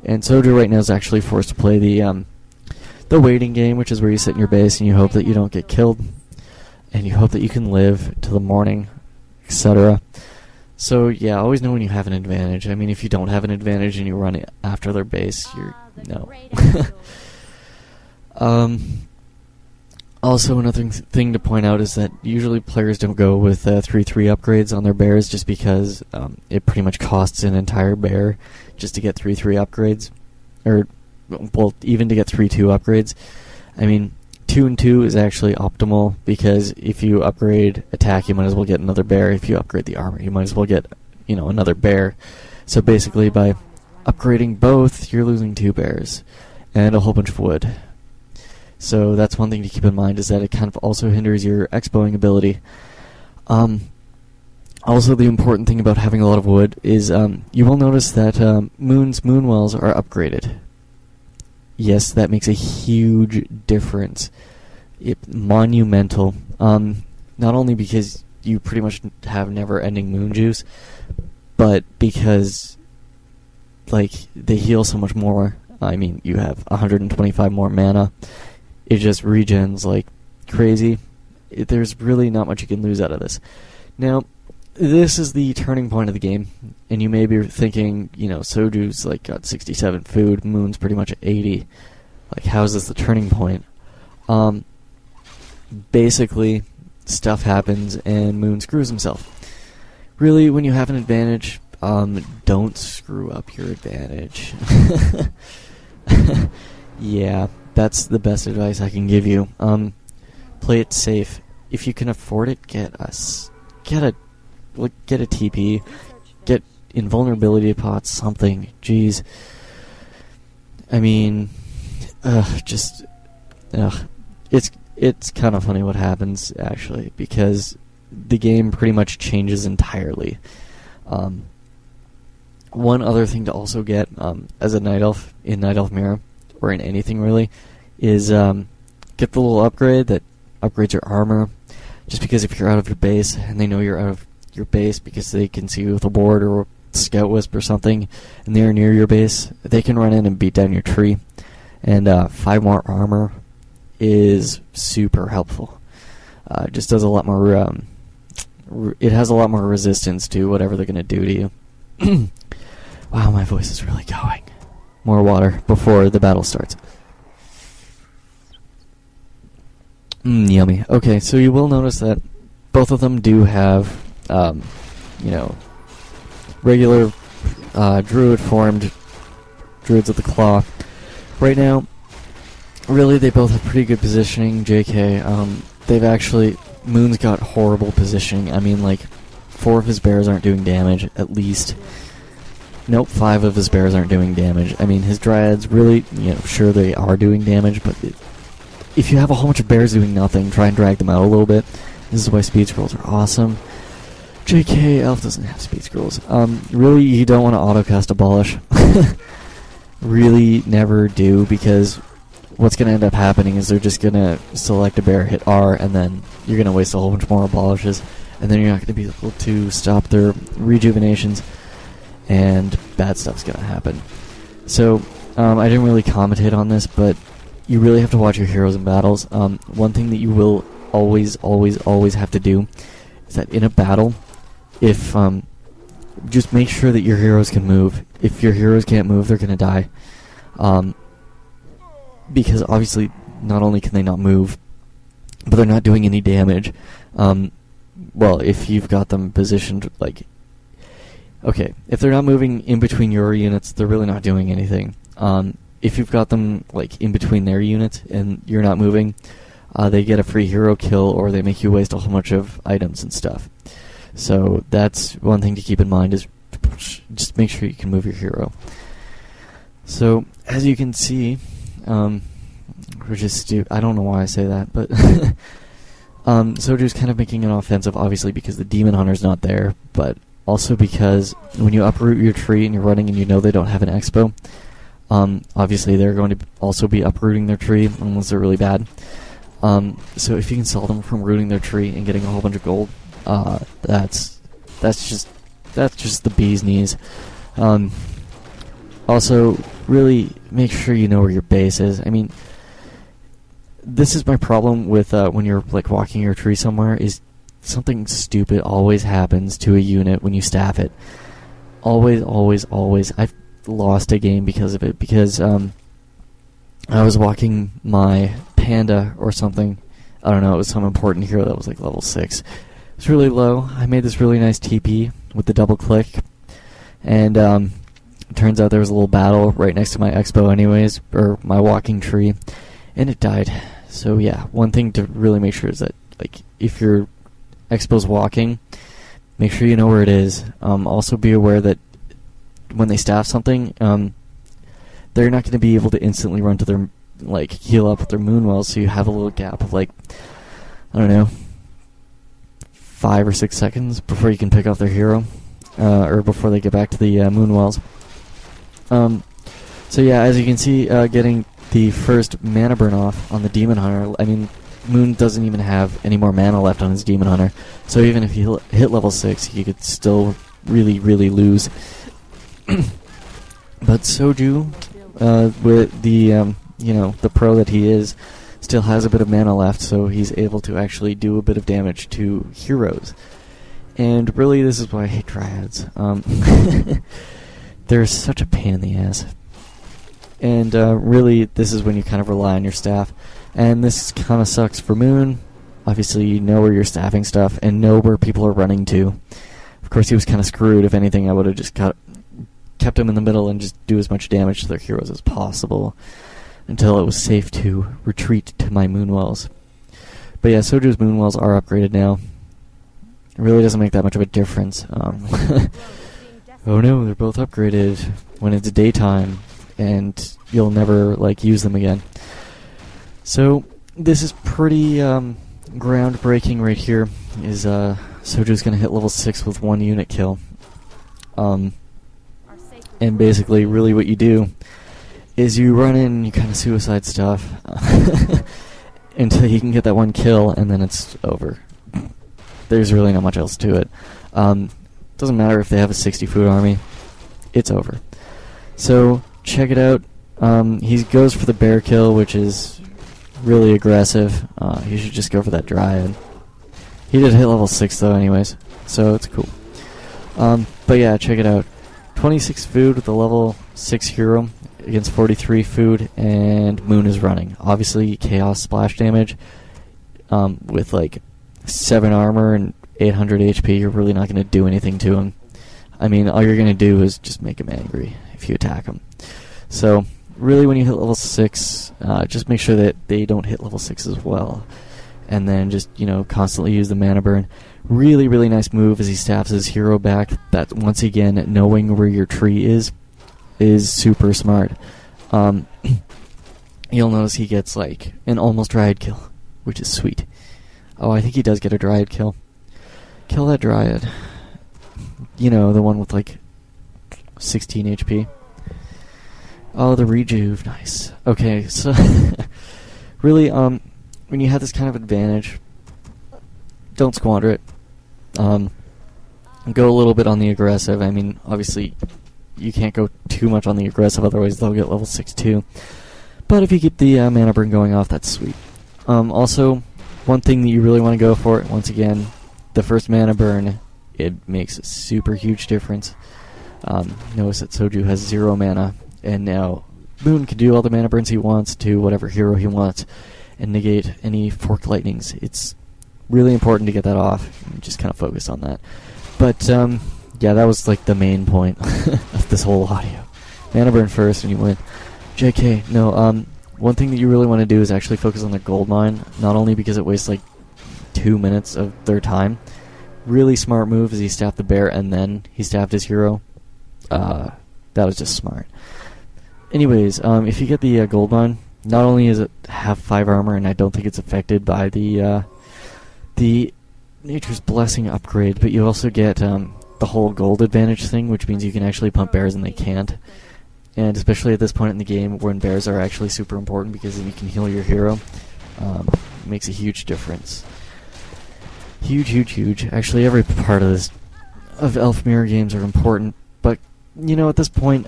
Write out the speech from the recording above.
And Soju right now is actually forced to play the waiting game, which is where you sit in your base and you hope that you don't get killed, and you hope that you can live till the morning, etc. So yeah, always know when you have an advantage. I mean, if you don't have an advantage and you run it after their base, you're no. Also, another thing to point out is that usually players don't go with 3/3 upgrades on their bears just because it pretty much costs an entire bear just to get 3/3 upgrades, or well, even to get 3/2 upgrades. I mean, 2 and 2 is actually optimal because if you upgrade attack, you might as well get another bear. If you upgrade the armor, you might as well get, you know, another bear. So basically, by upgrading both, you're losing 2 bears and a whole bunch of wood. So that's one thing to keep in mind, is that it kind of also hinders your expoing ability. Also, the important thing about having a lot of wood is you will notice that Moon's Moonwells are upgraded. Yes, that makes a huge difference. Monumental. Not only because you pretty much have never-ending moon juice, but because like they heal so much more. I mean, you have 125 more mana. It just regens like crazy. There's really not much you can lose out of this. Now, this is the turning point of the game, and you may be thinking, you know, Soju's like got 67 food, Moon's pretty much at 80. Like, how is this the turning point? Basically, stuff happens and Moon screws himself. Really, when you have an advantage, don't screw up your advantage. Yeah, that's the best advice I can give you. Play it safe. If you can afford it, get a TP, get invulnerability pots, something. Jeez. I mean, it's kind of funny what happens, actually, because the game pretty much changes entirely. One other thing to also get as a Night Elf in Night Elf Mirror, or in anything really, is get the little upgrade that upgrades your armor. Just because if you're out of your base, and they know you're out of your base because they can see you with a ward or a scout wisp or something, and they're near your base, they can run in and beat down your tree. And 5 more armor is super helpful. Just does a lot more. It has a lot more resistance to whatever they're gonna do to you. Wow, my voice is really going. More water before the battle starts. Yummy. Okay, so you will notice that both of them do have, regular druid-formed Druids of the Claw. Right now, really, they both have pretty good positioning. JK, they've actually... Moon's got horrible positioning. I mean, like, 4 of his bears aren't doing damage, at least. Nope, 5 of his bears aren't doing damage. I mean, his dryads really, sure they are doing damage, but if you have a whole bunch of bears doing nothing, try and drag them out a little bit. This is why speed scrolls are awesome. JK, Elf doesn't have speed scrolls. Really, you don't want to autocast Abolish. Really never do, because what's going to end up happening is they're just going to select a bear, hit R, and then you're going to waste a whole bunch more Abolishes, and then you're not going to be able to stop their rejuvenations, and bad stuff's going to happen. So, I didn't really commentate on this, but you really have to watch your heroes in battles. One thing that you will always have to do is that in a battle, if just make sure that your heroes can move. If your heroes can't move, they're going to die. Because obviously, not only can they not move, but they're not doing any damage. Well, if you've got them positioned, like... Okay, if they're not moving in between your units, they're really not doing anything. If you've got them, like, in between their units, and you're not moving, they get a free hero kill, or they make you waste a whole bunch of items and stuff. So that's one thing to keep in mind, is just make sure you can move your hero. So, as you can see, we're just I don't know why I say that, but Soju's kind of making an offensive, obviously because the Demon Hunter's not there, but also because when you uproot your tree and you're running and you know they don't have an expo, obviously they're going to also be uprooting their tree unless they're really bad. So if you can stall them from rooting their tree and getting a whole bunch of gold, that's just the bee's knees. Also, really make sure you know where your base is. I mean, this is my problem with when you're like walking your tree somewhere, is something stupid always happens to a unit when you staff it. Always, always, always. I've lost a game because of it, because I was walking my panda or something. I don't know, it was some important hero that was like level 6. It was really low. I made this really nice TP with the double click, and it turns out there was a little battle right next to my expo anyways, or my walking tree, and it died. So yeah, one thing to really make sure is that, like, if your expo's walking, make sure you know where it is. Also be aware that when they staff something, they're not going to be able to instantly run to their, like, heal up with their moonwells, so you have a little gap of, like, I don't know, 5 or 6 seconds before you can pick off their hero, or before they get back to the moonwells. So yeah, as you can see, getting the first mana burn off on the Demon Hunter, I mean, Moon doesn't even have any more mana left on his Demon Hunter, so even if he hit level 6, he could still really, really lose. But Soju, with the, the pro that he is, still has a bit of mana left, so he's able to actually do a bit of damage to heroes. And really, this is why I hate Dryads. They're such a pain in the ass. And really, this is when you kind of rely on your staff. And this kind of sucks for Moon. Obviously, you know where you're staffing stuff and know where people are running to. Of course, he was kind of screwed. If anything, I would have just kept him in the middle and just do as much damage to their heroes as possible until it was safe to retreat to my Moonwells. But yeah, Soju's Moonwells are upgraded now. It really doesn't make that much of a difference. Oh no, they're both upgraded when it's daytime, and you'll never, like, use them again. So this is pretty groundbreaking right here. Is Soju's gonna hit level 6 with 1 unit kill. And basically, really what you do is you run in and you kind of suicide stuff until you can get that 1 kill, and then it's over. There's really not much else to it. Doesn't matter if they have a 60 food army. It's over. So check it out. He goes for the bear kill, which is really aggressive. He should just go for that Dryad. He did hit level 6 though anyways, so it's cool. But yeah, check it out. 26 food with a level 6 hero against 43 food, and Moon is running. Obviously chaos splash damage, with like 7 armor and 800 HP, you're really not going to do anything to him. I mean, all you're going to do is just make him angry if you attack him. So really, when you hit level 6, just make sure that they don't hit level 6 as well. And then just, constantly use the mana burn. Really, really nice move as he staffs his hero back. That, once again, knowing where your tree is super smart. You'll notice he gets, like, an almost Dryad kill, which is sweet. Oh, I think he does get a Dryad kill. Kill that Dryad. The one with, like, 16 HP. Oh, the rejuve. Nice. Okay, so really, when you have this kind of advantage, don't squander it. Go a little bit on the aggressive. I mean, obviously, you can't go too much on the aggressive, otherwise they'll get level 6 too. But if you keep the mana burn going off, that's sweet. Also, one thing that you really want to go for, once again, the first mana burn, it makes a super huge difference. Notice that Soju has 0 mana, and now Moon can do all the mana burns he wants to whatever hero he wants and negate any forked lightnings. It's really important to get that off and just kind of focus on that. But yeah, that was like the main point of this whole audio. Mana burn first and you win. JK, no, one thing that you really want to do is actually focus on their gold mine, not only because it wastes like 2 minutes of their time. Really smart move is he staffed the bear and then he staffed his hero. That was just smart. Anyways, if you get the gold mine, not only does it have 5 armor, and I don't think it's affected by the Nature's Blessing upgrade, but you also get the whole gold advantage thing, which means you can actually pump bears and they can't. And especially at this point in the game, when bears are actually super important because then you can heal your hero, it makes a huge difference. Huge, huge, huge. Actually, every part of Elf Mirror games are important, but, at this point,